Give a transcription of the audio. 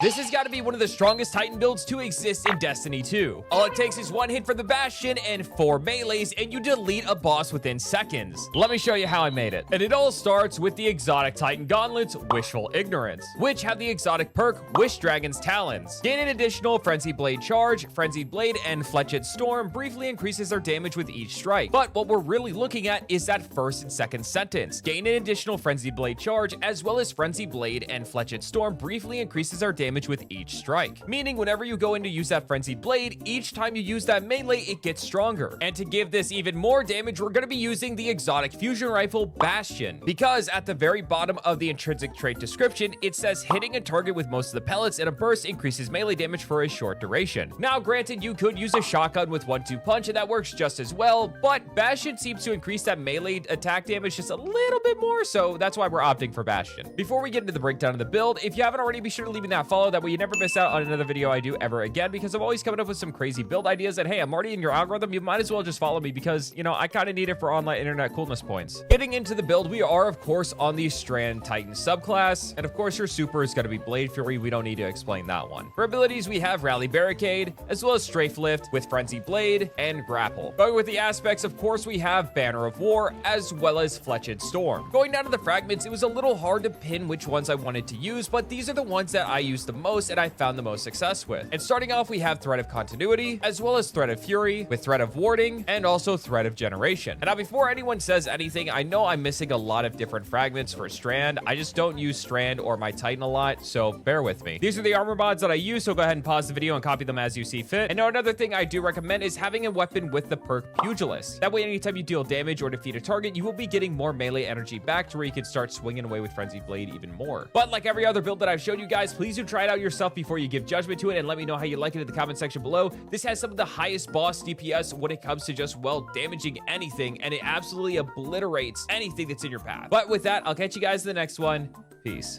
This has got to be one of the strongest Titan builds to exist in Destiny 2. All it takes is one hit from the Bastion and 4 melees, and you delete a boss within seconds. Let me show you how I made it. And it all starts with the exotic Titan gauntlets, Wishful Ignorance, which have the exotic perk, Wish Dragon's Talons. Gain an additional Frenzy Blade charge, Frenzied Blade, and Fletched Storm briefly increases their damage with each strike. But what we're really looking at is that first and second sentence. Gain an additional Frenzied Blade charge, as well as Frenzy Blade and Fletched Storm briefly increases our damage with each strike. Meaning whenever you go in to use that Frenzied Blade, each time you use that melee, it gets stronger. And to give this even more damage, we're going to be using the exotic fusion rifle Bastion, because at the very bottom of the intrinsic trait description, it says hitting a target with most of the pellets in a burst increases melee damage for a short duration. Now granted, you could use a shotgun with 1-2 punch and that works just as well, but Bastion seems to increase that melee attack damage just a little bit more, so that's why we're opting for Bastion. Before we get into the breakdown of the build, if you haven't already, be sure to leave me that follow, that way you never miss out on another video I do ever again, because I'm always coming up with some crazy build ideas, and hey, I'm already in your algorithm, you might as well just follow me because, you know, I kind of need it for online internet coolness points. Getting into the build, we are of course on the Strand Titan subclass, and of course your super is going to be Blade Fury. We don't need to explain that one. For abilities, we have Rally Barricade, as well as Strafe Lift with Frenzy Blade and Grapple. Going with the aspects, of course, we have Banner of War, as well as Fletched Storm. Going down to the fragments, it was a little hard to pin which ones I wanted to use, but these are the ones that I use the most and I found the most success with. And starting off, we have Threat of Continuity, as well as Threat of Fury, with Threat of Warding, and also Threat of Generation. And now before anyone says anything, I know I'm missing a lot of different fragments for Strand. I just don't use Strand or my Titan a lot, so bear with me. These are the armor mods that I use, so go ahead and pause the video and copy them as you see fit. And now another thing I do recommend is having a weapon with the perk Pugilist. That way, anytime you deal damage or defeat a target, you will be getting more melee energy back to where you can start swinging away with Frenzied Blade even more. But like every other build that I've showed you guys, please do try it out yourself before you give judgment to it, and let me know how you like it in the comment section below. This has some of the highest boss DPS when it comes to just, well, damaging anything, and it absolutely obliterates anything that's in your path. But with that, I'll catch you guys in the next one. Peace.